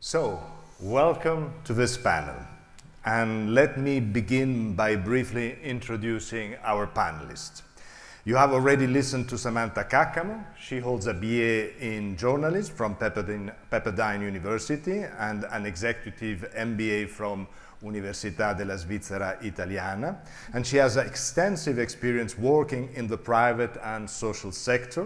So, welcome to this panel. And let me begin by briefly introducing our panelists. You have already listened to Samantha Caccamo. She holds a BA in journalism from Pepperdine University and an executive MBA from Università della Svizzera Italiana. And she has extensive experience working in the private and social sector.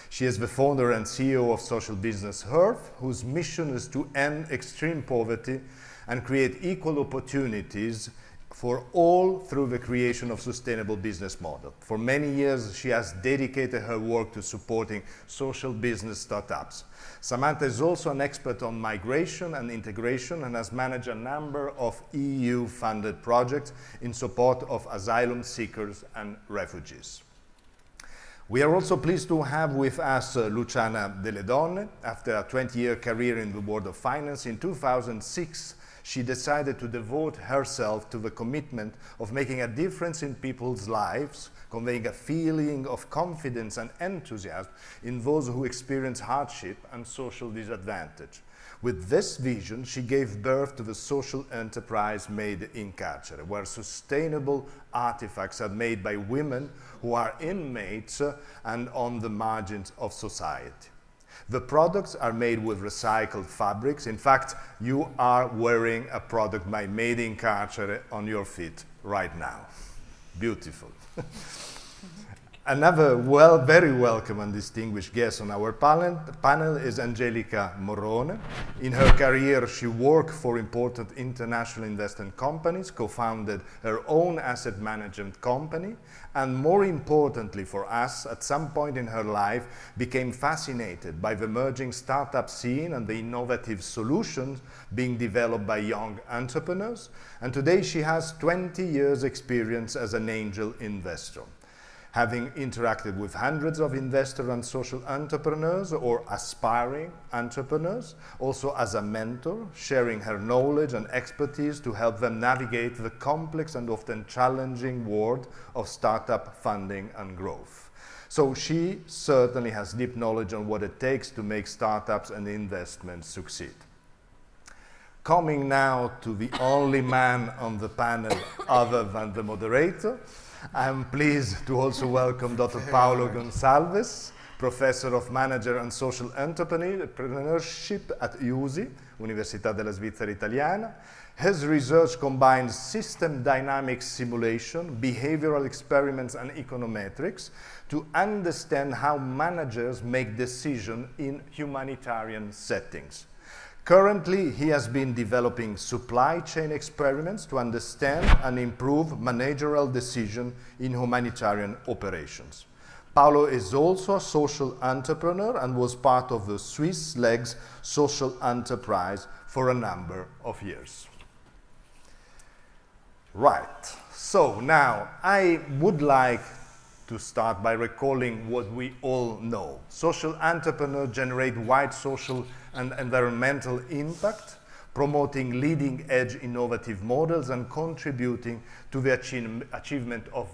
She is the founder and CEO of social business Earth, whose mission is to end extreme poverty and create equal opportunities for all through the creation of sustainable business model. For many years, she has dedicated her work to supporting social business startups. Samantha is also an expert on migration and integration and has managed a number of EU-funded projects in support of asylum seekers and refugees. We are also pleased to have with us Luciana Delle Donne. After a 20-year career in the world of finance, in 2006, she decided to devote herself to the commitment of making a difference in people's lives, conveying a feeling of confidence and enthusiasm in those who experience hardship and social disadvantage. With this vision, she gave birth to the social enterprise Made in Carcere, where sustainable artifacts are made by women who are inmates and on the margins of society. The products are made with recycled fabrics. In fact, you are wearing a product by Made in Carcere on your feet right now. Beautiful. Another very welcome and distinguished guest on our panel is Angelica Morrone. In her career, she worked for important international investment companies, co-founded her own asset management company, and more importantly for us, at some point in her life, became fascinated by the emerging startup scene and the innovative solutions being developed by young entrepreneurs. And today she has 20 years experience as an angel investor, having interacted with hundreds of investor and social entrepreneurs or aspiring entrepreneurs, also as a mentor, sharing her knowledge and expertise to help them navigate the complex and often challenging world of startup funding and growth. So she certainly has deep knowledge on what it takes to make startups and investments succeed. Coming now to the only man on the panel other than the moderator, I'm pleased to also welcome Dr. Paulo Gonçalves, Professor of Manager and Social Entrepreneurship at USI, Università della Svizzera Italiana. His research combines system dynamics simulation, behavioral experiments, and econometrics to understand how managers make decisions in humanitarian settings. Currently, he has been developing supply chain experiments to understand and improve managerial decisions in humanitarian operations. Paulo is also a social entrepreneur and was part of the Swiss Legs social enterprise for a number of years. Right, so now I would like to start by recalling what we all know. Social entrepreneurs generate wide social and environmental impact, promoting leading-edge innovative models and contributing to the achievement of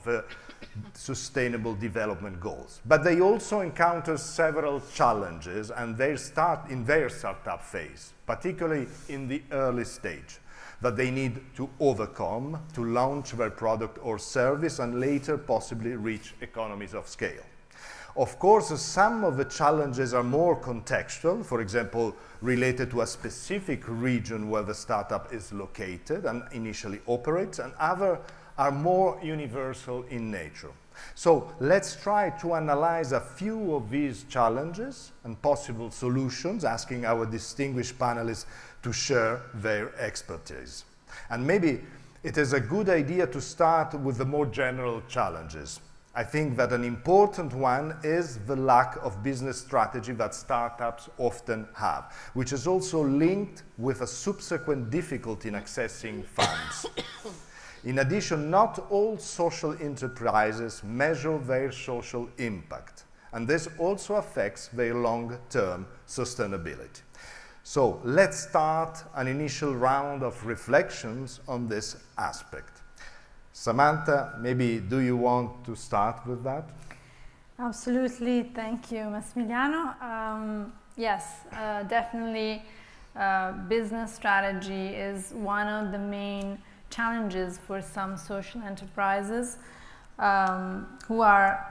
sustainable development goals. But they also encounter several challenges and they start in their startup phase, particularly in the early stage, that they need to overcome to launch their product or service and later possibly reach economies of scale. Of course, some of the challenges are more contextual, for example, related to a specific region where the startup is located and initially operates, and others are more universal in nature. So let's try to analyze a few of these challenges and possible solutions, asking our distinguished panelists to share their expertise. And maybe it is a good idea to start with the more general challenges. I think that an important one is the lack of business strategy that startups often have, which is also linked with a subsequent difficulty in accessing funds. In addition, not all social enterprises measure their social impact, and this also affects their long-term sustainability. So let's start an initial round of reflections on this aspect. Samantha, maybe do you want to start with that? Absolutely, thank you, Massimiliano. Yes, definitely business strategy is one of the main challenges for some social enterprises who are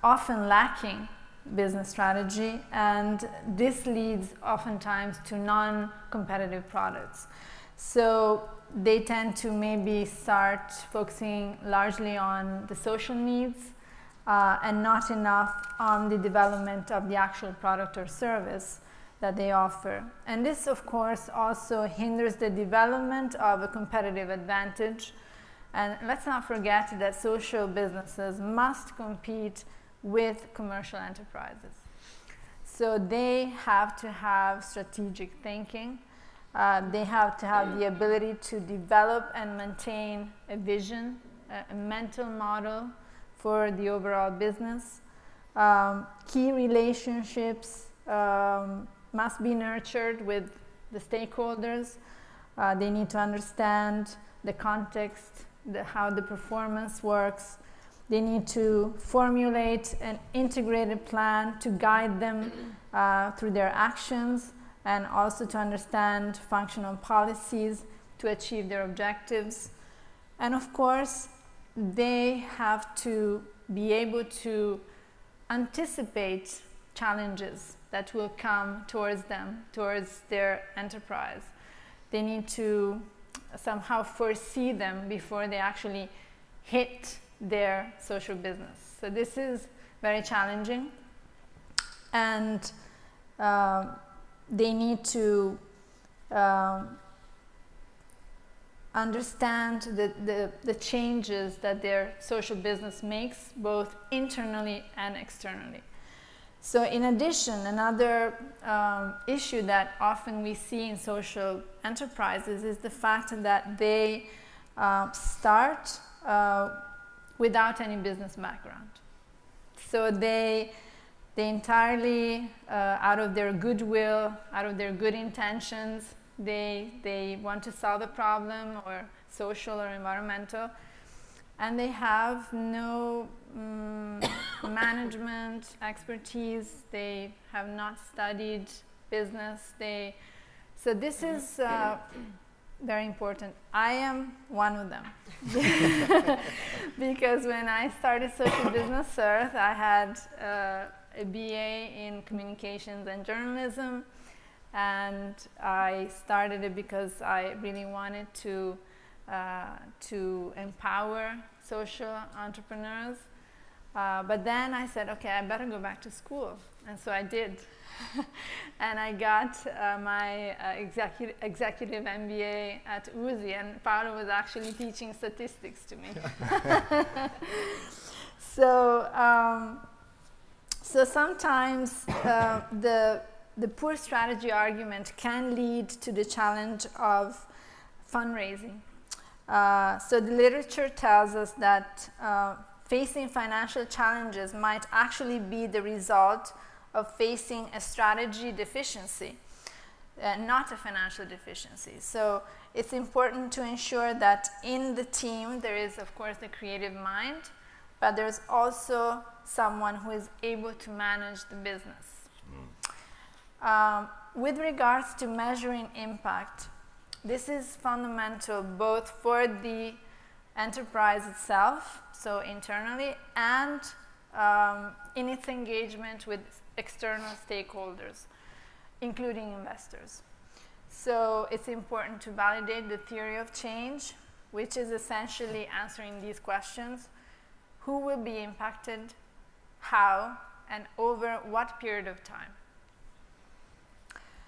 often lacking business strategy, and this leads oftentimes to non-competitive products. So they tend to maybe start focusing largely on the social needs and not enough on the development of the actual product or service that they offer. And this, of course, also hinders the development of a competitive advantage. And let's not forget that social businesses must compete with commercial enterprises. So they have to have strategic thinking. They have to have the ability to develop and maintain a vision, a mental model for the overall business. Key relationships must be nurtured with the stakeholders. They need to understand the context, how the performance works. They need to formulate an integrated plan to guide them through their actions, and also to understand functional policies to achieve their objectives. And of course, they have to be able to anticipate challenges that will come towards them, towards their enterprise. They need to somehow foresee them before they actually hit their social business. So this is very challenging, and they need to understand the changes that their social business makes, both internally and externally. So in addition, another issue that often we see in social enterprises is the fact that they start without any business background. So they entirely, out of their goodwill, out of their good intentions, they want to solve a problem, or social or environmental, and they have no management expertise. They have not studied business. So this is very important. I am one of them. Because when I started Social Business Earth, I had a BA in communications and journalism, and I started it because I really wanted to empower social entrepreneurs. But then I said, okay, I better go back to school. And so I did. And I got my executive MBA at USI, and Paulo was actually teaching statistics to me. So sometimes the poor strategy argument can lead to the challenge of fundraising. So the literature tells us that facing financial challenges might actually be the result of facing a strategy deficiency, not a financial deficiency. So it's important to ensure that in the team there is, of course, a creative mind, but there's also someone who is able to manage the business. With regards to measuring impact, this is fundamental both for the enterprise itself, so internally, and in its engagement with external stakeholders, including investors. So it's important to validate the theory of change, which is essentially answering these questions: who will be impacted, how, and over what period of time.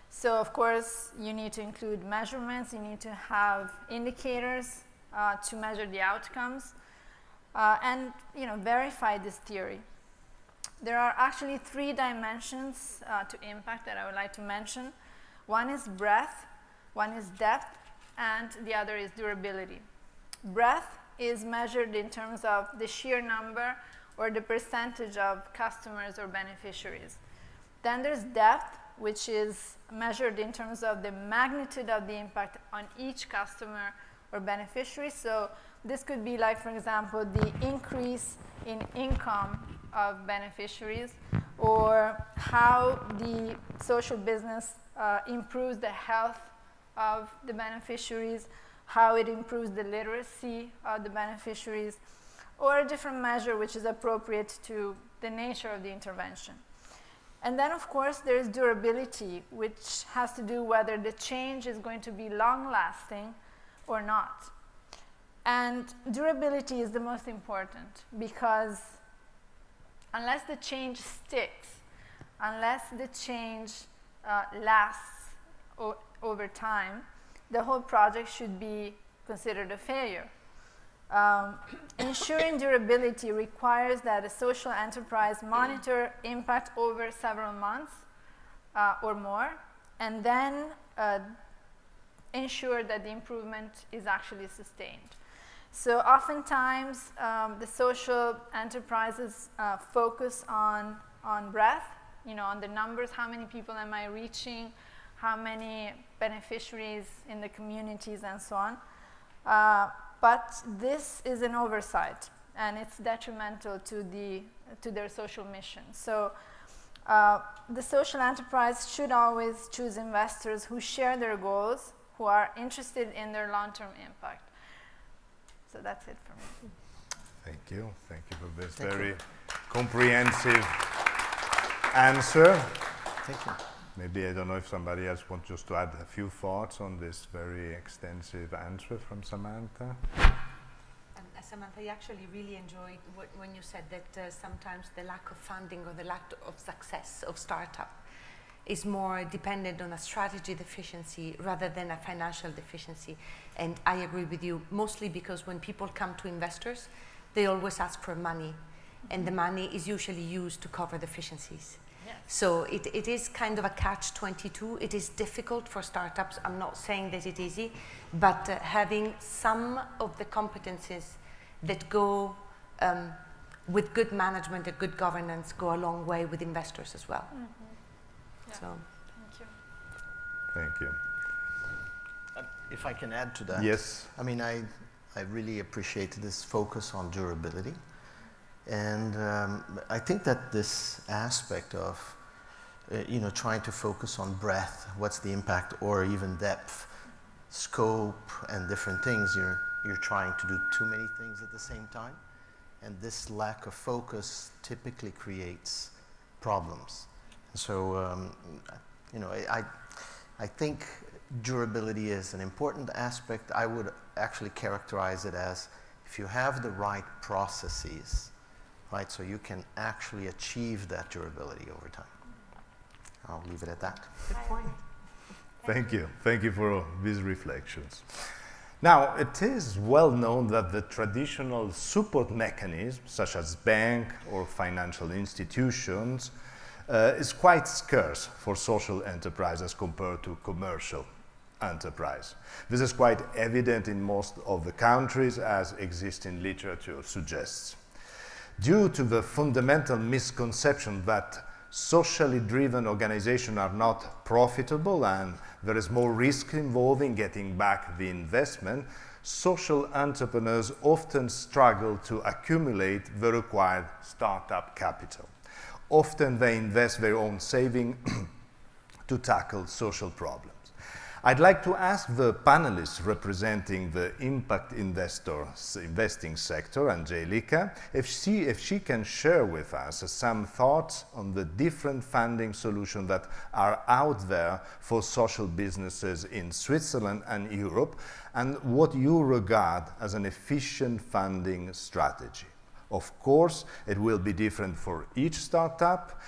So of course you need to include measurements, you need to have indicators to measure the outcomes, and verify this theory. There are actually 3 dimensions to impact that I would like to mention. One is breadth, one is depth, and the other is durability. Breadth is measured in terms of the sheer number or the percentage of customers or beneficiaries. Then there's depth, which is measured in terms of the magnitude of the impact on each customer or beneficiary. So this could be like, for example, the increase in income of beneficiaries, or how the social business improves the health of the beneficiaries, how it improves the literacy of the beneficiaries, or a different measure which is appropriate to the nature of the intervention. And then, of course, there is durability, which has to do whether the change is going to be long-lasting or not. And durability is the most important, because unless the change sticks, unless the change lasts over time, the whole project should be considered a failure. Ensuring durability requires that a social enterprise monitor impact over several months or more, and then ensure that the improvement is actually sustained. So oftentimes, the social enterprises focus on breadth, on the numbers, how many people am I reaching, how many beneficiaries in the communities, and so on. But this is an oversight, and it's detrimental to their social mission. So the social enterprise should always choose investors who share their goals, who are interested in their long-term impact. So that's it for me. Thank you. Thank you for this very comprehensive answer. Thank you. Maybe, I don't know if somebody else wants just to add a few thoughts on this very extensive answer from Samantha. Samantha, I actually really enjoyed when you said that sometimes the lack of funding or the lack of success of startup is more dependent on a strategy deficiency rather than a financial deficiency. And I agree with you, mostly because when people come to investors, they always ask for money, and the money is usually used to cover deficiencies. Yes. So it is kind of a catch-22. It is difficult for startups. I'm not saying that it's easy, but having some of the competencies that go with good management and good governance go a long way with investors as well. Mm-hmm. Yeah. So, thank you. Thank you. If I can add to that. Yes. I mean, I really appreciate this focus on durability. And I think that this aspect of, trying to focus on breadth, what's the impact, or even depth, scope, and different things, you're trying to do too many things at the same time. And this lack of focus typically creates problems. So, I think durability is an important aspect. I would actually characterize it as if you have the right processes, right, so you can actually achieve that durability over time. I'll leave it at that. Good point. Thank you. Thank you for these reflections. Now, it is well known that the traditional support mechanisms, such as bank or financial institutions, is quite scarce for social enterprises compared to commercial enterprise. This is quite evident in most of the countries, as existing literature suggests. Due to the fundamental misconception that socially driven organizations are not profitable and there is more risk involved in getting back the investment, social entrepreneurs often struggle to accumulate the required startup capital. Often they invest their own savings to tackle social problems. I'd like to ask the panelists representing the impact investing sector, Angelica, if she can share with us some thoughts on the different funding solutions that are out there for social businesses in Switzerland and Europe, and what you regard as an efficient funding strategy. Of course, it will be different for each startup,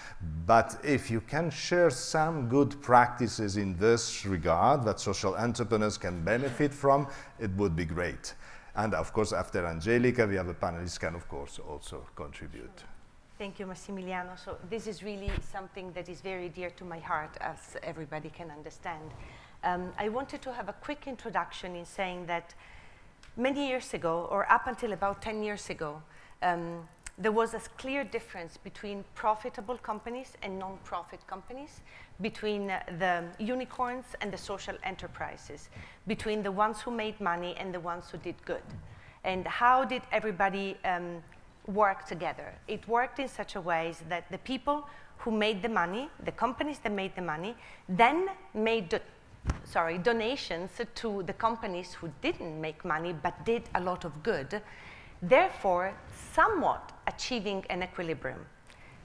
but if you can share some good practices in this regard that social entrepreneurs can benefit from, it would be great. And of course, after Angelica, the other panelists can, of course, also contribute. Thank you, Massimiliano. So this is really something that is very dear to my heart, as everybody can understand. I wanted to have a quick introduction in saying that many years ago, or up until about 10 years ago, there was a clear difference between profitable companies and non-profit companies, between the unicorns and the social enterprises, between the ones who made money and the ones who did good. And how did everybody work together? It worked in such a way that the people who made the money, the companies that made the money, then made donations to the companies who didn't make money but did a lot of good, therefore somewhat achieving an equilibrium.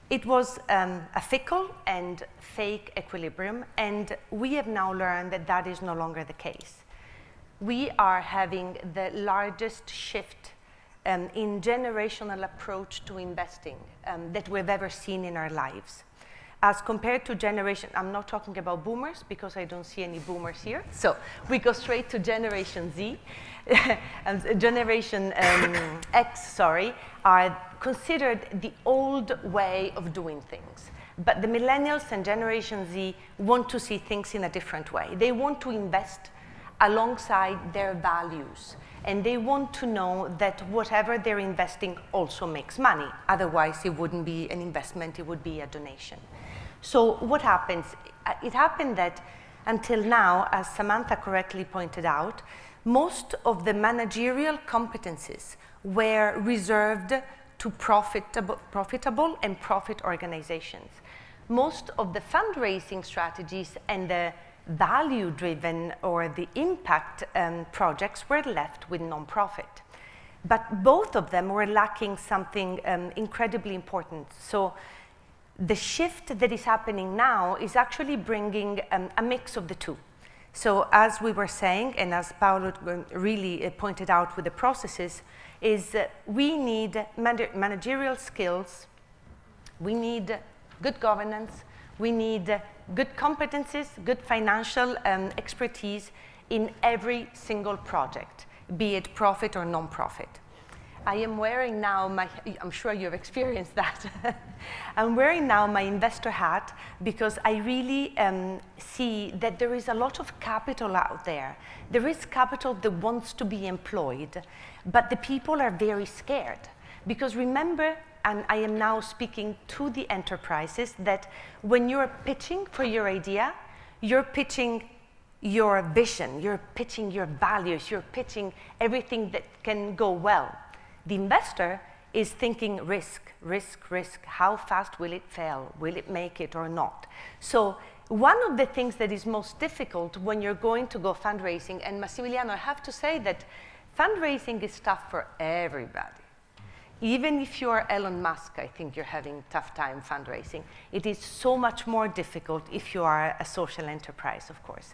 It was a fickle and fake equilibrium, and we have now learned that that is no longer the case. We are having the largest shift in generational approach to investing that we've ever seen in our lives. As compared to generation, I'm not talking about boomers because I don't see any boomers here. So we go straight to Generation Z. Generation X, are considered the old way of doing things. But the millennials and Generation Z want to see things in a different way. They want to invest alongside their values. And they want to know that whatever they're investing also makes money. Otherwise, it wouldn't be an investment, it would be a donation. So what happens? It happened that until now, as Samantha correctly pointed out, most of the managerial competencies were reserved to profitable and profit organizations. Most of the fundraising strategies and the value-driven or the impact projects were left with non-profit. But both of them were lacking something incredibly important. So the shift that is happening now is actually bringing a mix of the two. So as we were saying, and as Paulo really pointed out with the processes, is we need managerial skills, we need good governance, we need good competencies, good financial expertise in every single project, be it profit or non-profit. I am wearing now I'm sure you've experienced that. I'm wearing now my investor hat because I really see that there is a lot of capital out there. There is capital that wants to be employed, but the people are very scared. Because remember, and I am now speaking to the enterprises, that when you're pitching for your idea, you're pitching your vision, you're pitching your values, you're pitching everything that can go well. The investor is thinking risk, risk, risk. How fast will it fail? Will it make it or not? So one of the things that is most difficult when you're going to go fundraising, and Massimiliano, I have to say that fundraising is tough for everybody. Even if you're Elon Musk, I think you're having a tough time fundraising. It is so much more difficult if you are a social enterprise, of course.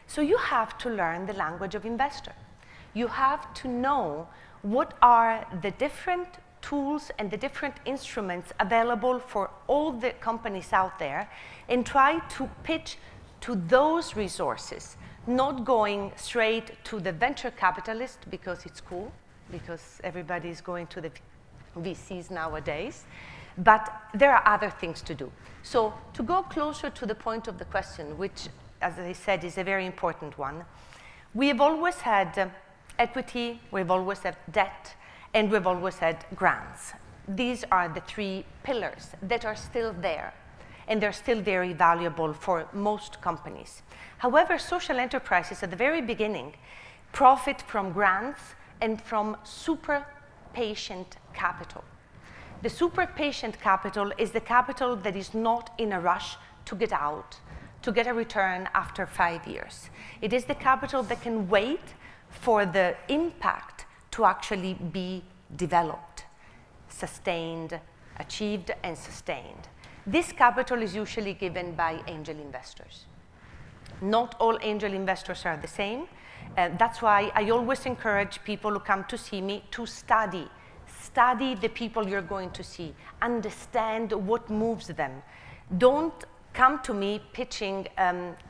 So you have to learn the language of investor. You have to know what are the different tools and the different instruments available for all the companies out there, and try to pitch to those resources, not going straight to the venture capitalist because it's cool, because everybody is going to the VCs nowadays, but there are other things to do. So to go closer to the point of the question, which, as I said, is a very important one, we have always had equity, we've always had debt, and we've always had grants. These are the three pillars that are still there, and they're still very valuable for most companies. However, social enterprises at the very beginning profit from grants and from super patient capital. The super patient capital is the capital that is not in a rush to get out, to get a return after 5 years. It is the capital that can wait for the impact to actually be developed, sustained, achieved, and sustained. This capital is usually given by angel investors. Not all angel investors are the same. That's why I always encourage people who come to see me to study. Study the people you're going to see. Understand what moves them. Don't come to me pitching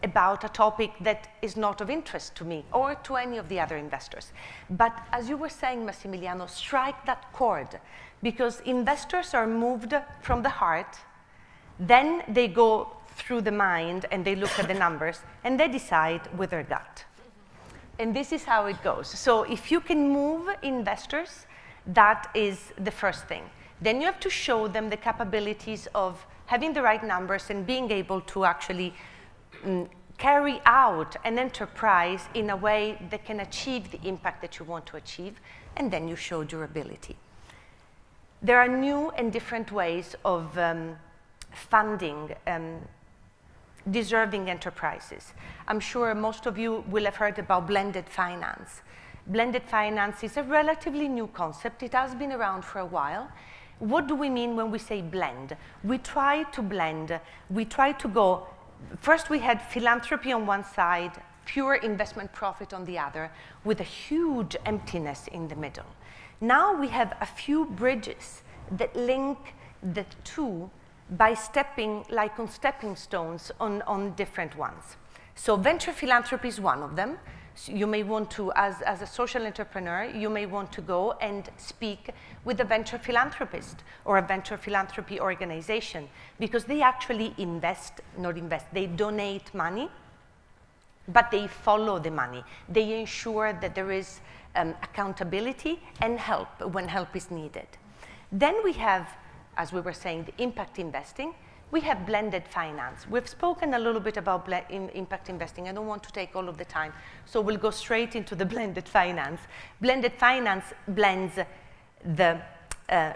about a topic that is not of interest to me or to any of the other investors. But as you were saying, Massimiliano, strike that chord, because investors are moved from the heart, then they go through the mind and they look at the numbers and they decide with their gut. And this is how it goes. So if you can move investors, that is the first thing. Then you have to show them the capabilities of having the right numbers and being able to actually carry out an enterprise in a way that can achieve the impact that you want to achieve, and then you show durability. There are new and different ways of funding deserving enterprises. I'm sure most of you will have heard about blended finance. Blended finance is a relatively new concept. It has been around for a while. What do we mean when we say blend? We try to blend. We try to go, first we had philanthropy on one side, pure investment profit on the other, with a huge emptiness in the middle. Now we have a few bridges that link the two by stepping, like on stepping stones, on different ones. So venture philanthropy is one of them. So you may want to, as a social entrepreneur, you may want to go and speak with a venture philanthropist or a venture philanthropy organization, because they actually they donate money, but they follow the money. They ensure that there is accountability and help when help is needed. Then we have, as we were saying, the impact investing. We have blended finance. We've spoken a little bit about impact investing. I don't want to take all of the time, so we'll go straight into the blended finance. Blended finance blends the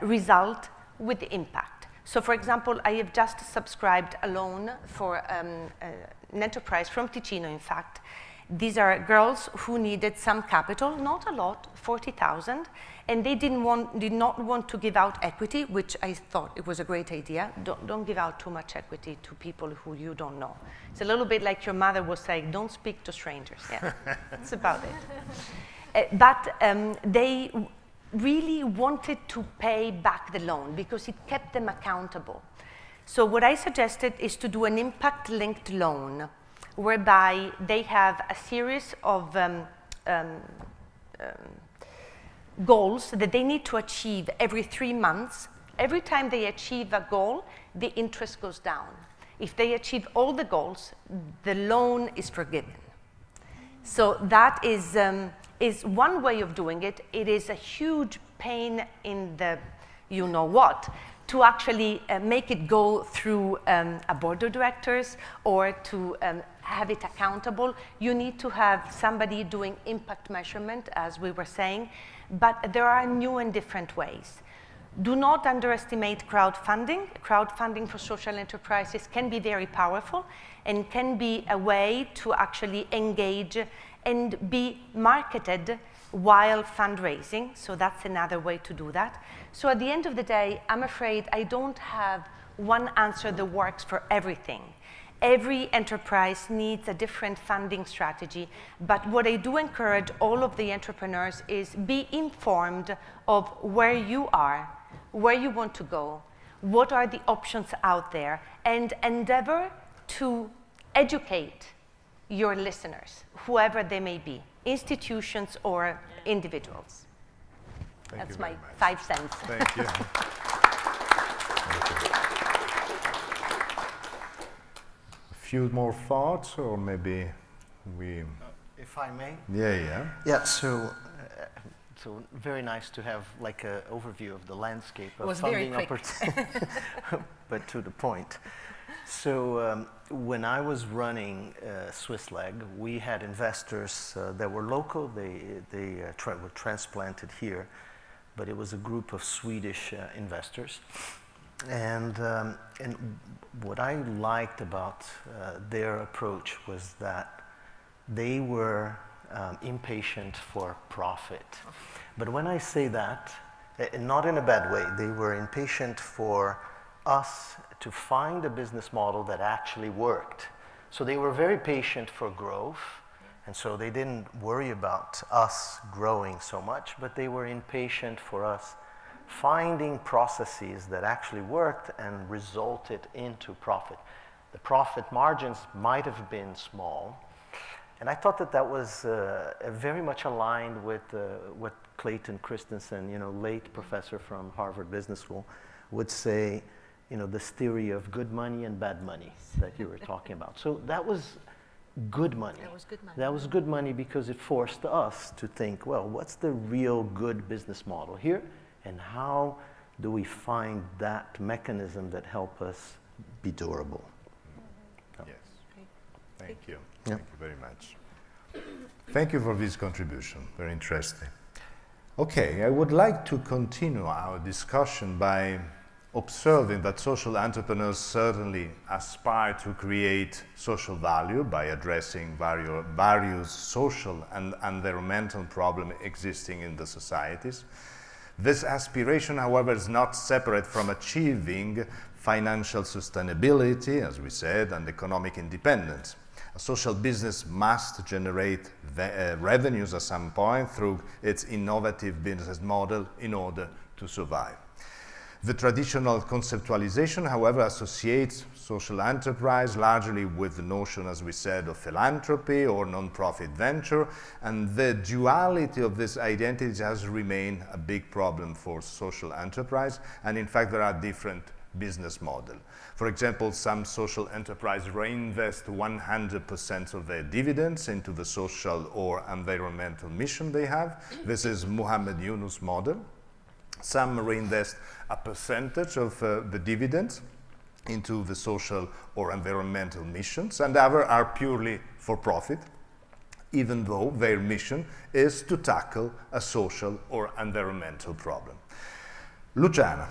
result with the impact. So for example, I have just subscribed a loan for an enterprise from Ticino, in fact. These are girls who needed some capital, not a lot, 40,000, and they did not want to give out equity, which I thought it was a great idea. Don't give out too much equity to people who you don't know. It's a little bit like your mother was saying, don't speak to strangers. Yeah, that's about it. But they really wanted to pay back the loan because it kept them accountable. So what I suggested is to do an impact-linked loan, whereby they have a series of goals that they need to achieve every 3 months. Every time they achieve a goal, the interest goes down. If they achieve all the goals, the loan is forgiven. So that is one way of doing it. It is a huge pain in the you-know-what to actually make it go through a board of directors or to have it accountable. You need to have somebody doing impact measurement, as we were saying, but there are new and different ways. Do not underestimate crowdfunding. Crowdfunding for social enterprises can be very powerful and can be a way to actually engage and be marketed while fundraising. So that's another way to do that. So at the end of the day, I'm afraid I don't have one answer that works for everything. Every enterprise needs a different funding strategy, but what I do encourage all of the entrepreneurs is be informed of where you are, where you want to go, what are the options out there, and endeavor to educate your listeners, whoever they may be, institutions or individuals. That's my 5 cents. Thank you. A few more thoughts, or maybe we... If I may? Yeah. Yeah, so very nice to have like an overview of the landscape of funding opportunities, but to the point. So when I was running Swissleg, we had investors that were local. They were transplanted here, but it was a group of Swedish investors. And what I liked about their approach was that they were impatient for profit. But when I say that, not in a bad way, they were impatient for us to find a business model that actually worked. So they were very patient for growth, and so they didn't worry about us growing so much, but they were impatient for us finding processes that actually worked and resulted into profit. The profit margins might have been small, and I thought that that was very much aligned with what Clayton Christensen, late professor from Harvard Business School, would say, this theory of good money and bad money that you were talking about. So that was good money. That was good money. That was good money because it forced us to think, well, what's the real good business model here? And how do we find that mechanism that help us be durable? Yes. Thank you. Thank you very much. Thank you for this contribution. Very interesting. Okay, I would like to continue our discussion by observing that social entrepreneurs certainly aspire to create social value by addressing various social and environmental problems existing in the societies. This aspiration, however, is not separate from achieving financial sustainability, as we said, and economic independence. A social business must generate revenues at some point through its innovative business model in order to survive. The traditional conceptualization, however, associates social enterprise largely with the notion, as we said, of philanthropy or non-profit venture, and the duality of this identity has remained a big problem for social enterprise, and in fact there are different business models. For example, some social enterprise reinvest 100% of their dividends into the social or environmental mission they have. This is Muhammad Yunus' model. Some reinvest a percentage of the dividends into the social or environmental missions, and others are purely for profit, even though their mission is to tackle a social or environmental problem. Luciana,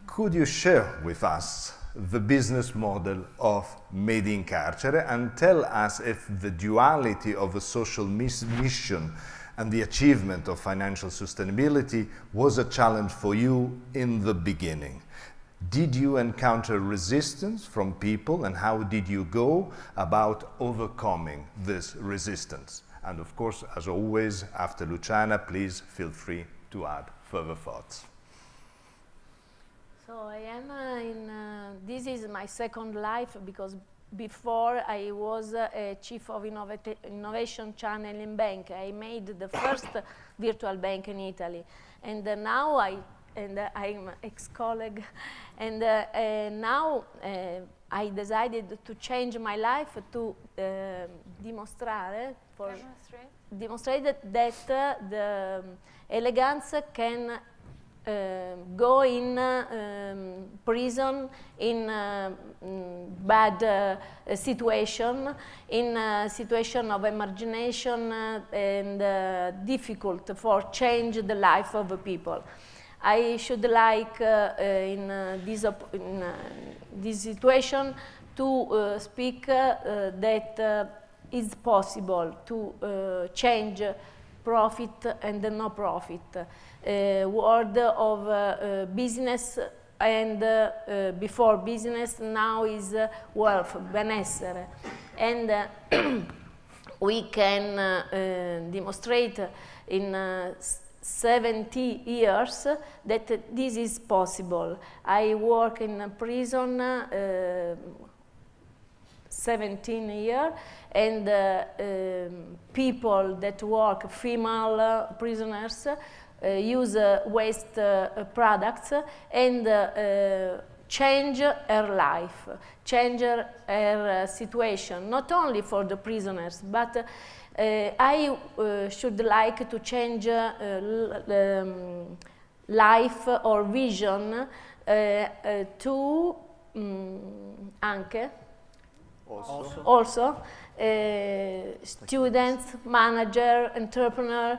could you share with us the business model of Made in Carcere and tell us if the duality of a social mission and the achievement of financial sustainability was a challenge for you in the beginning? Did you encounter resistance from people, and how did you go about overcoming this resistance? And of course, as always, after Luciana, please feel free to add further thoughts. So I am this is my second life, because before I was a chief of innovation channel in bank. I made the first virtual bank in Italy, and now I'm ex-colleague, and now I decided to change my life to demonstrate that the elegance can go in prison in bad situation, in a situation of imagination and difficult for change the life of people. I should like in this situation to speak that it's possible to change profit and no profit. World of business and before business now is wealth, benessere. And we can demonstrate in 70 years that this is possible. I work in a prison 17 years, and people that work, female prisoners, use waste products and change her life, change her situation, not only for the prisoners, but I should like to change life or vision to anche also students, manager, entrepreneur,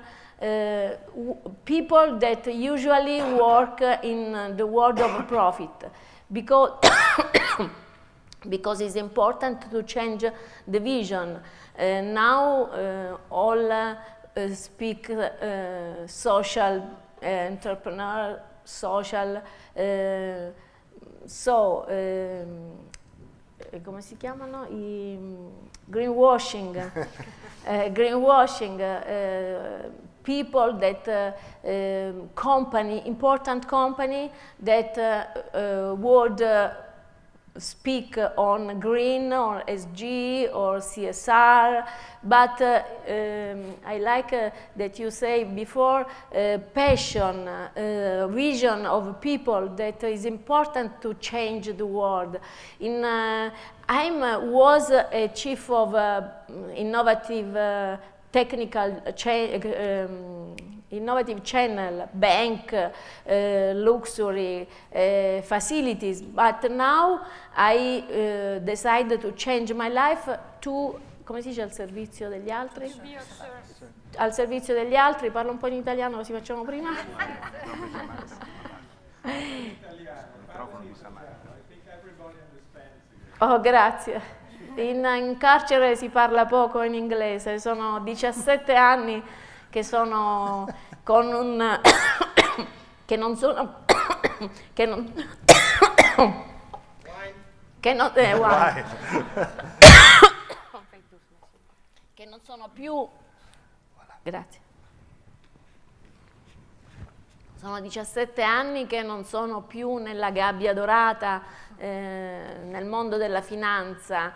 people that usually work in the world of profit, because because it's important to change the vision. Now all speak social entrepreneur, social, come si chiamano? I greenwashing, greenwashing, people that important company that would speak on green or SG or CSR, but I like that you say before passion, vision of people that is important to change the world. I was a chief of innovative technical innovative channel, bank, luxury, facilities, but now I decided to change my life to, come si dice, al servizio degli altri? Al servizio degli altri, parlo un po' in italiano così facciamo prima. microfono di Samantha. Oh, grazie. In carcere si parla poco in inglese, sono 17 anni che sono con un... che non sono... che non... che non... che non sono più... Grazie. Sono 17 anni che non sono più nella gabbia dorata, nel mondo della finanza,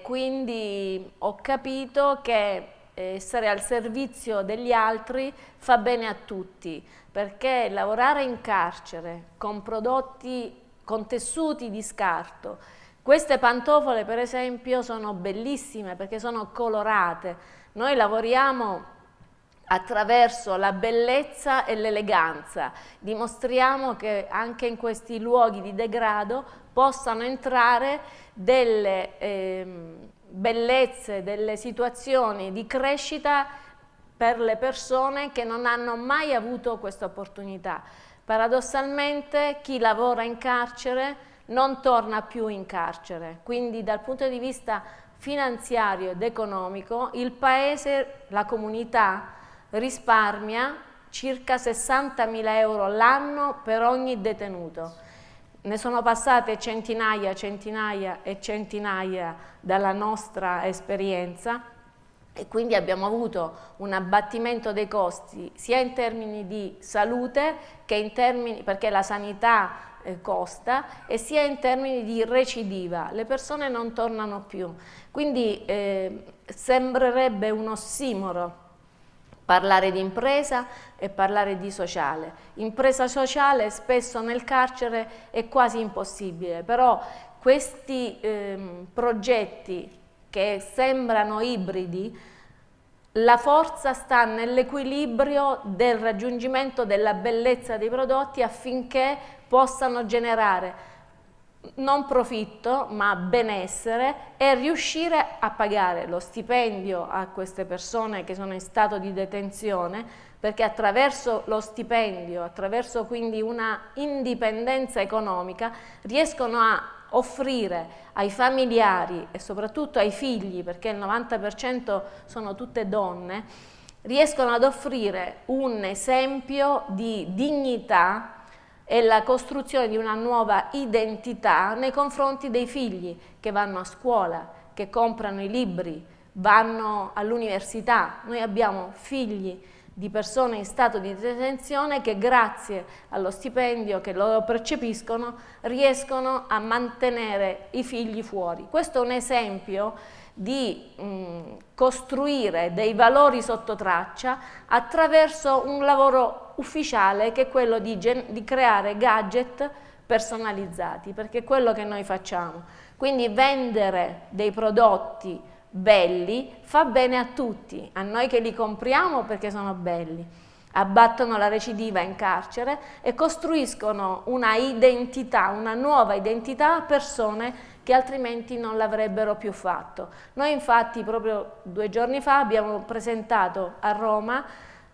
quindi ho capito che essere al servizio degli altri fa bene a tutti, perché lavorare in carcere con prodotti, con tessuti di scarto, queste pantofole per esempio sono bellissime perché sono colorate, noi lavoriamo attraverso la bellezza e l'eleganza, dimostriamo che anche in questi luoghi di degrado possano entrare delle bellezze, delle situazioni di crescita per le persone che non hanno mai avuto questa opportunità. Paradossalmente chi lavora in carcere non torna più in carcere, quindi dal punto di vista finanziario ed economico il paese, la comunità risparmia circa 60.000 euro l'anno per ogni detenuto. Ne sono passate centinaia, centinaia e centinaia dalla nostra esperienza e quindi abbiamo avuto un abbattimento dei costi sia in termini di salute che in termini, perché la sanità costa, e sia in termini di recidiva, le persone non tornano più. Quindi sembrerebbe un ossimoro parlare di impresa e parlare di sociale. Impresa sociale spesso nel carcere è quasi impossibile, però questi progetti che sembrano ibridi, la forza sta nell'equilibrio del raggiungimento della bellezza dei prodotti affinché possano generare non profitto ma benessere e riuscire a pagare lo stipendio a queste persone che sono in stato di detenzione, perché attraverso lo stipendio, attraverso quindi una indipendenza economica, riescono a offrire ai familiari e soprattutto ai figli, perché il 90% sono tutte donne, riescono ad offrire un esempio di dignità e la costruzione di una nuova identità nei confronti dei figli che vanno a scuola, che comprano i libri, vanno all'università. Noi abbiamo figli di persone in stato di detenzione che grazie allo stipendio che loro percepiscono riescono a mantenere i figli fuori. Questo è un esempio di costruire dei valori sotto traccia attraverso un lavoro ufficiale che è quello di creare gadget personalizzati, perché è quello che noi facciamo. Quindi vendere dei prodotti belli fa bene a tutti, a noi che li compriamo perché sono belli, abbattono la recidiva in carcere e costruiscono una identità, una nuova identità a persone che altrimenti non l'avrebbero più fatto. Noi infatti proprio 2 giorni fa abbiamo presentato a Roma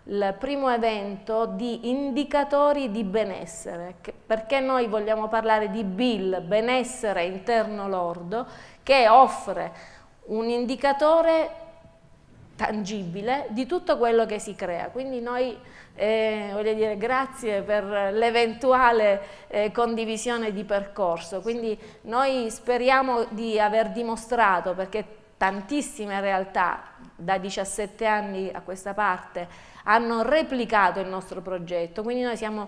il primo evento di indicatori di benessere, perché noi vogliamo parlare di BIL, benessere interno lordo, che offre un indicatore tangibile di tutto quello che si crea. Quindi noi, voglio dire, grazie per l'eventuale condivisione di percorso. Quindi noi speriamo di aver dimostrato, perché tantissime realtà da 17 anni a questa parte hanno replicato il nostro progetto, quindi noi siamo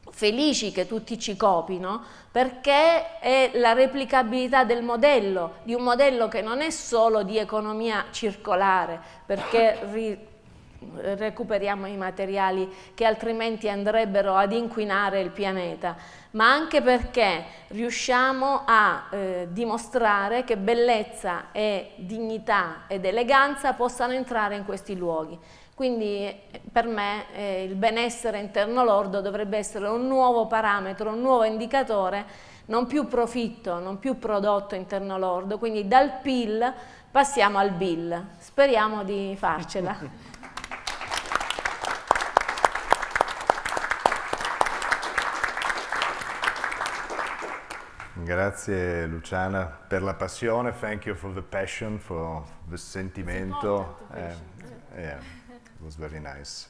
felici che tutti ci copino, perché è la replicabilità del modello, di un modello che non è solo di economia circolare, perché recuperiamo i materiali che altrimenti andrebbero ad inquinare il pianeta, ma anche perché riusciamo a dimostrare che bellezza e dignità ed eleganza possano entrare in questi luoghi. Quindi per me il benessere interno lordo dovrebbe essere un nuovo parametro, un nuovo indicatore, non più profitto, non più prodotto interno lordo, quindi dal PIL passiamo al BIL. Speriamo di farcela. Grazie Luciana per la passione, thank you for the passion, for the sentimento. Yeah, it was very nice.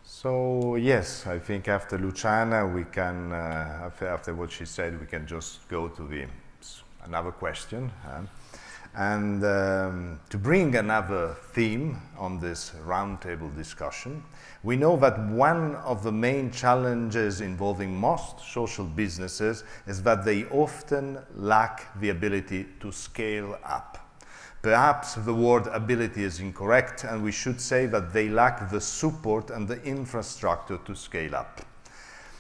So yes, I think after Luciana we can, after what she said, we can just go to another question. And to bring another theme on this roundtable discussion, we know that one of the main challenges involving most social businesses is that they often lack the ability to scale up. Perhaps the word ability is incorrect, and we should say that they lack the support and the infrastructure to scale up.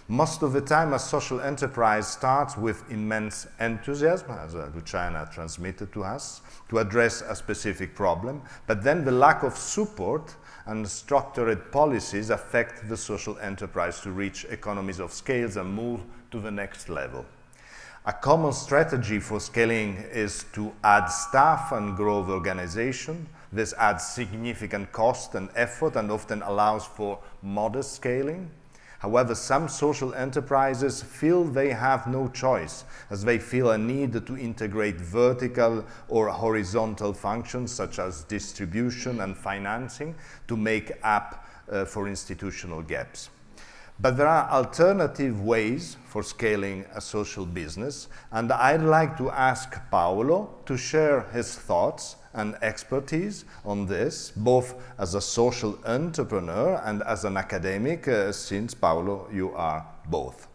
Most of the time, a social enterprise starts with immense enthusiasm, as Luciana transmitted to us, to address a specific problem, but then the lack of support and structured policies affect the social enterprise to reach economies of scale and move to the next level. A common strategy for scaling is to add staff and grow the organization. This adds significant cost and effort and often allows for modest scaling. However, some social enterprises feel they have no choice, as they feel a need to integrate vertical or horizontal functions such as distribution and financing to make up for institutional gaps. But there are alternative ways for scaling a social business, and I'd like to ask Paulo to share his thoughts and expertise on this, both as a social entrepreneur and as an academic, since, Paulo, you are both.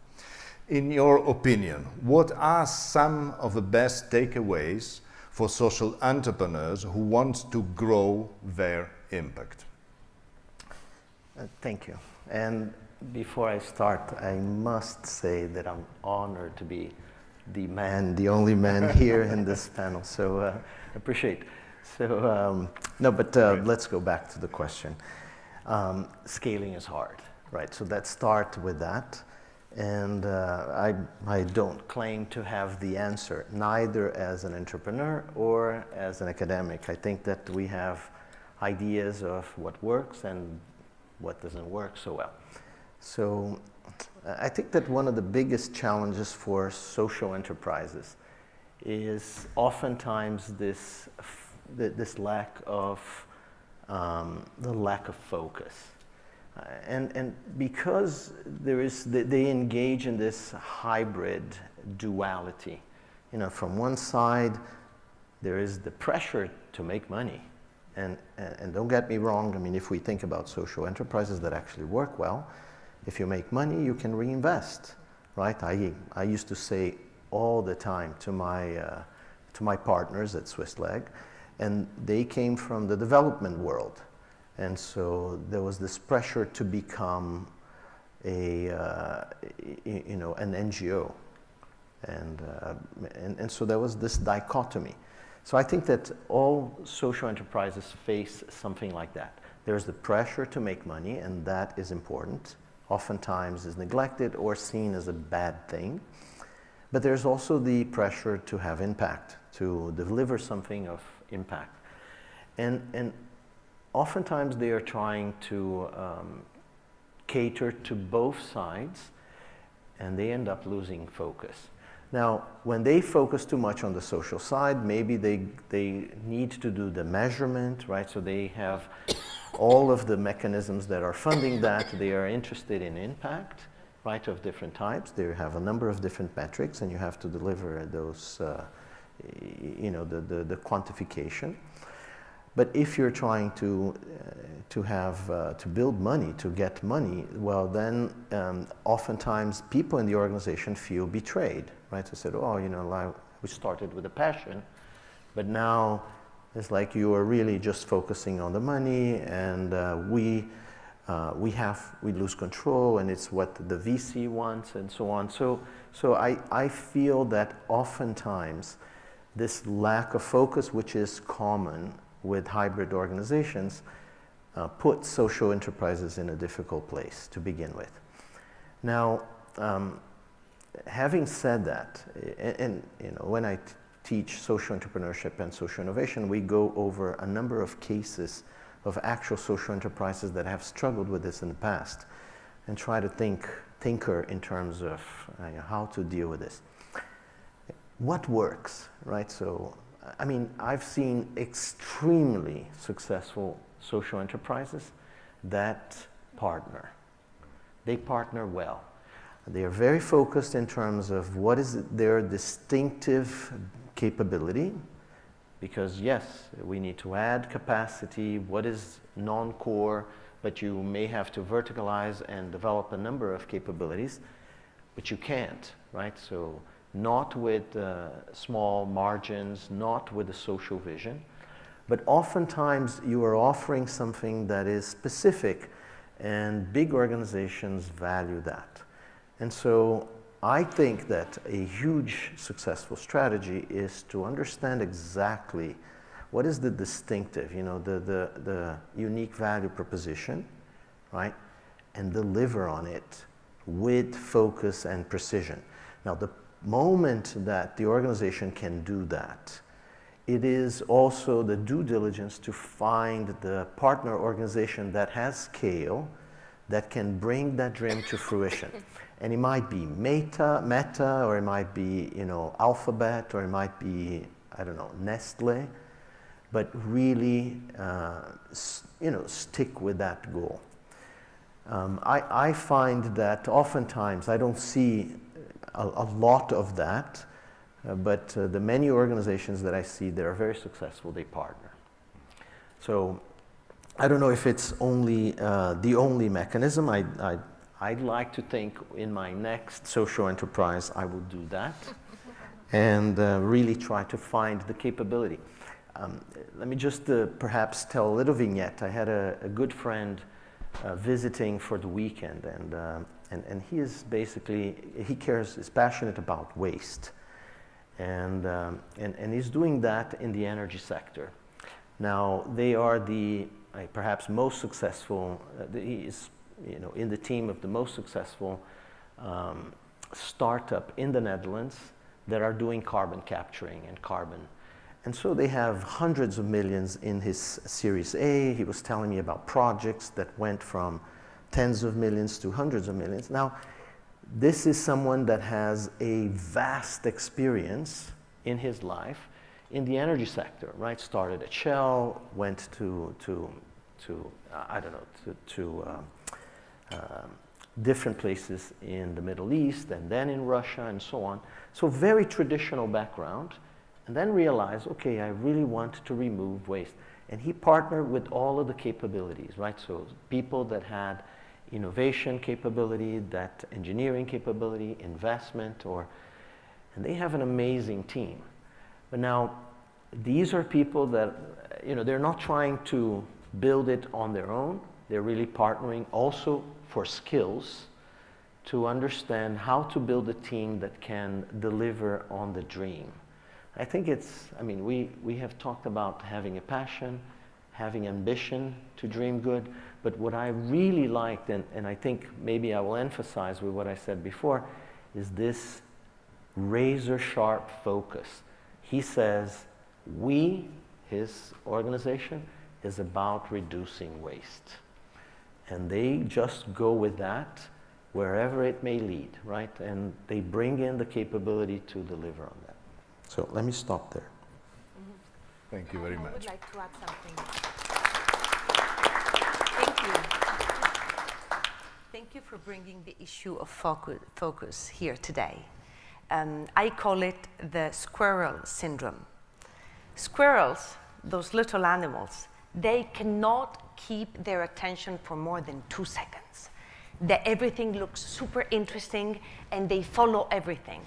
In your opinion, what are some of the best takeaways for social entrepreneurs who want to grow their impact? Thank you. And before I start, I must say that I'm honored to be the only man here in this panel. So appreciate. So let's go back to the question. Scaling is hard, right? So let's start with that. And I don't claim to have the answer, neither as an entrepreneur or as an academic. I think that we have ideas of what works and what doesn't work so well. So I think that one of the biggest challenges for social enterprises is oftentimes this lack of focus, and because they engage in this hybrid duality. You know, from one side there is the pressure to make money, and don't get me wrong. I mean, if we think about social enterprises that actually work well, if you make money, you can reinvest, right? I used to say all the time to my partners at Swiss Leg, and they came from the development world, and so there was this pressure to become an NGO, and so there was this dichotomy. So I think that all social enterprises face something like that. There's the pressure to make money, and that is important. Oftentimes is neglected or seen as a bad thing. But there's also the pressure to have impact, to deliver something of impact. And oftentimes they are trying to cater to both sides, and they end up losing focus. Now, when they focus too much on the social side, maybe they need to do the measurement, right? So they have all of the mechanisms that are funding that. They are interested in impact, right, of different types. They have a number of different metrics, and you have to deliver those, the quantification. But if you're trying to build money, to get money, well, then oftentimes people in the organization feel betrayed, right? They said, oh, we started with a passion, but now it's like you are really just focusing on the money, and we lose control, and it's what the VC wants, and so on. So I feel that oftentimes this lack of focus, which is common with hybrid organizations, puts social enterprises in a difficult place to begin with. Now, having said that, and when I teach social entrepreneurship and social innovation, we go over a number of cases of actual social enterprises that have struggled with this in the past, and try to tinker in terms of how to deal with this. what works, right? So, I mean, I've seen extremely successful social enterprises that partner. They partner well. They are very focused in terms of what is their distinctive capability, because yes, we need to add capacity, what is non-core, but you may have to verticalize and develop a number of capabilities, but you can't, right? So not with small margins, not with a social vision, but oftentimes you are offering something that is specific, and big organizations value that. And so I think that a huge successful strategy is to understand exactly what is the distinctive, you know, the unique value proposition, right? And deliver on it with focus and precision. Now, the moment that the organization can do that, it is also the due diligence to find the partner organization that has scale, that can bring that dream to fruition. And it might be Meta, or it might be, you know, Alphabet, or it might be, I don't know, Nestle, but really, you know, stick with that goal. I find that oftentimes I don't see a lot of that, but the many organizations that I see that are very successful, they partner. So I don't know if it's only the only mechanism. I'd like to think in my next social enterprise I will do that and really try to find the capability. Let me just perhaps tell a little vignette. I had a good friend visiting for the weekend, and he is basically, is passionate about waste. And he's doing that in the energy sector. Now, they are the perhaps most successful, he is, you know, in the team of the most successful startup in the Netherlands that are doing carbon capturing and carbon. And so they have hundreds of millions in his Series A. He was telling me about projects that went from tens of millions to hundreds of millions. Now, this is someone that has a vast experience in his life in the energy sector, right? Started at Shell, went to I don't know, to different places in the Middle East, and then in Russia, and so on. So very traditional background, and then realized, okay, I really want to remove waste. And he partnered with all of the capabilities, right? So people that had innovation capability, that engineering capability, investment, and they have an amazing team. But now, these are people that, you know, they're not trying to build it on their own. They're really partnering also for skills to understand how to build a team that can deliver on the dream. I think it's, I mean, we have talked about having a passion, having ambition to dream good, but what I really liked, and I think maybe I will emphasize with what I said before, is this razor-sharp focus. He says, his organization, is about reducing waste. And they just go with that wherever it may lead, right? And they bring in the capability to deliver on that. So let me stop there. Mm-hmm. Thank you very much. I would like to add something. Thank you. Thank you for bringing the issue of focus here today. I call it the squirrel syndrome. Squirrels, those little animals, they cannot keep their attention for more than 2 seconds. Everything looks super interesting and they follow everything.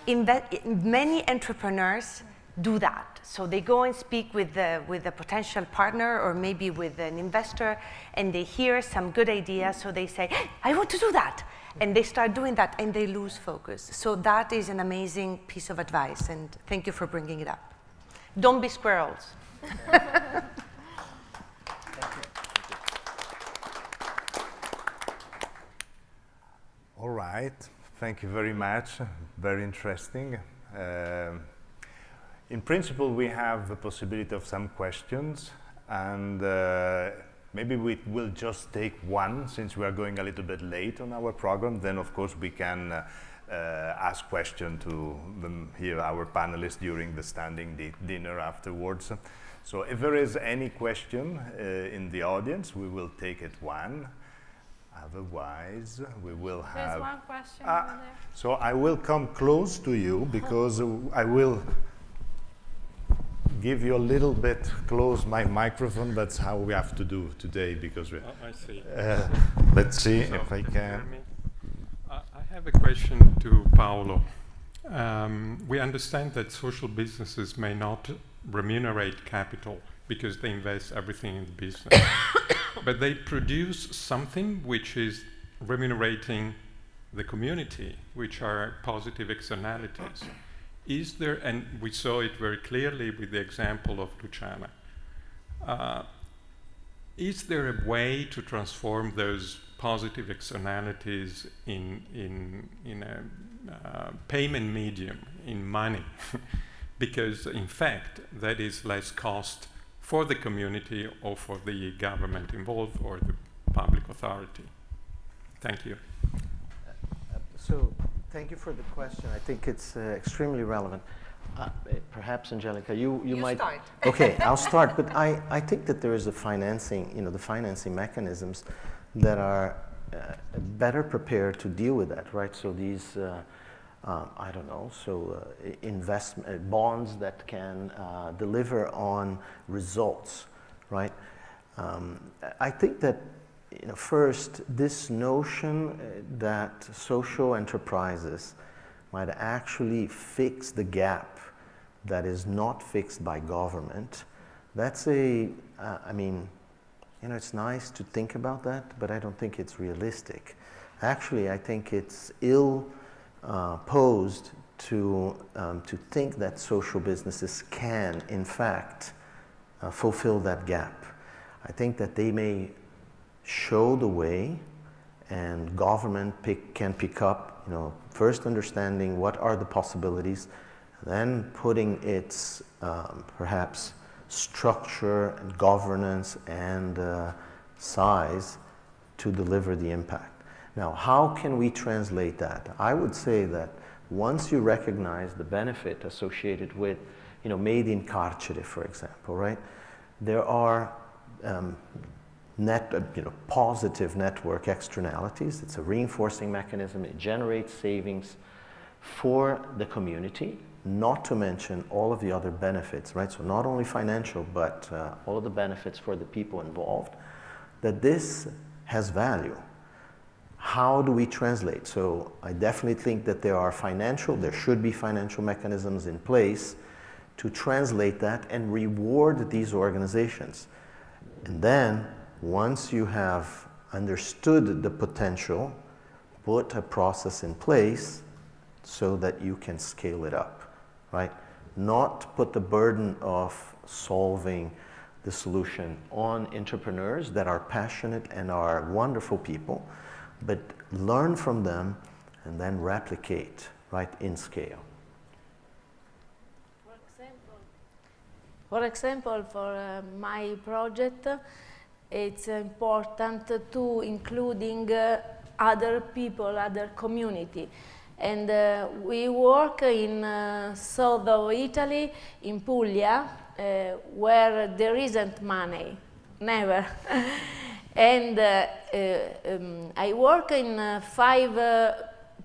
Many entrepreneurs do that. So they go and speak with a potential partner or maybe with an investor, and they hear some good idea, so they say, hey, I want to do that. And they start doing that and they lose focus. So that is an amazing piece of advice, and thank you for bringing it up. Don't be squirrels. All right, thank you very much. Very interesting. In principle, we have the possibility of some questions, and maybe we will just take one since we are going a little bit late on our program. Then, of course, we can ask questions to here our panelists during the standing dinner afterwards. So if there is any question in the audience, we will take it one. Otherwise, we will have... There's one question over there. So I will come close to you because I will give you a little bit close my microphone. That's how we have to do today because we... I see. Let's see So, if I can. I have a question to Paulo. We understand that social businesses may not remunerate capital because they invest everything in the business. But they produce something which is remunerating the community, which are positive externalities. Is there, and we saw it very clearly with the example of Luciana, is there a way to transform those positive externalities in a payment medium, in money? Because in fact, that is less cost for the community or for the government involved or the public authority. Thank you. So thank you for the question. I think it's extremely relevant. Perhaps Angelica, you might start. Okay, I'll start. But I think that there is a financing, the financing mechanisms that are better prepared to deal with that, right? So these, I don't know, so investment bonds that can deliver on results, right? I think that first, this notion that social enterprises might actually fix the gap that is not fixed by government, that's I mean, it's nice to think about that, but I don't think it's realistic. Actually, I think it's posed to think that social businesses can, in fact, fulfill that gap. I think that they may show the way, and government can pick up, first understanding what are the possibilities, then putting its perhaps structure and governance and size to deliver the impact. Now, how can we translate that? I would say that once you recognize the benefit associated with, made in Carcere, for example, right? There are positive network externalities. It's a reinforcing mechanism. It generates savings for the community, not to mention all of the other benefits, right? So not only financial, but all of the benefits for the people involved, that this has value. How do we translate? So I definitely think that there should be financial mechanisms in place to translate that and reward these organizations. And then, once you have understood the potential, put a process in place so that you can scale it up, right? Not put the burden of solving the solution on entrepreneurs that are passionate and are wonderful people, but learn from them and then replicate, right, in scale. For example, for my project, it's important to including other people, other community. And we work in south of Italy, in Puglia, where there isn't money, never. And I work in 5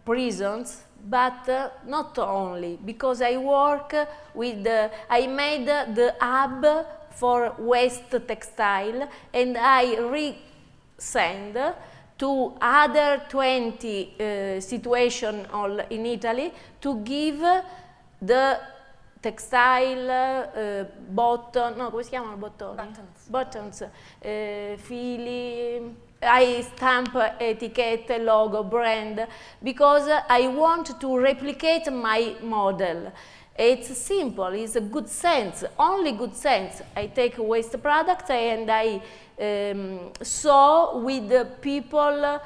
prisons, but not only, because I work with, I made the hub for waste textile, and I resend to other 20 situations in Italy to give the textile button, no, come si chiamano bottoni? Buttons, fili, I stamp etichette, logo, brand, because I want to replicate my model. It's simple, it's a good sense, only good sense. I take waste products and I sew with the people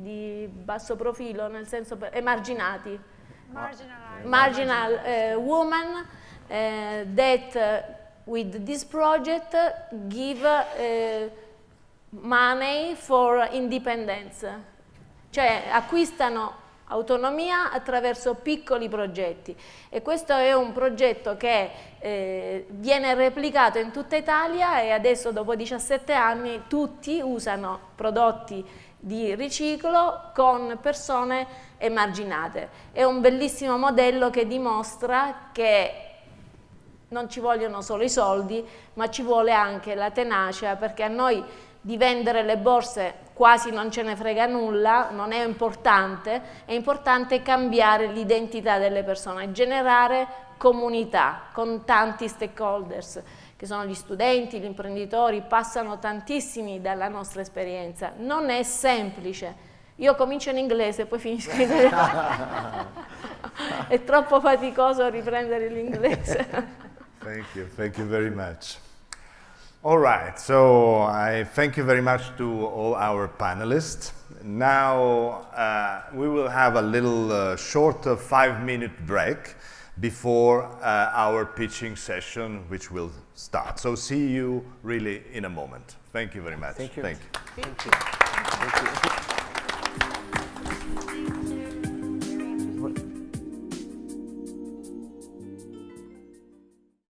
di basso profilo, nel senso emarginati. Marginal women that with this project give money for independence, cioè acquistano autonomia attraverso piccoli progetti, e questo è un progetto che viene replicato in tutta Italia, e adesso dopo 17 anni tutti usano prodotti di riciclo con persone emarginate. È un bellissimo modello che dimostra che non ci vogliono solo i soldi, ma ci vuole anche la tenacia, perché a noi di vendere le borse quasi non ce ne frega nulla, non è importante cambiare l'identità delle persone, generare comunità con tanti stakeholders, che sono gli studenti, gli imprenditori, passano tantissimi dalla nostra esperienza. Non è semplice. Io comincio in inglese e poi finisco in italiano. È troppo faticoso riprendere l'inglese. Thank you very much. All right, so I thank you very much to all our panelists. Now we will have a little short 5-minute break before our pitching session, which will start. So see you really in a moment. Thank you very much. Thank you. Thank you. Thank you. Thank you.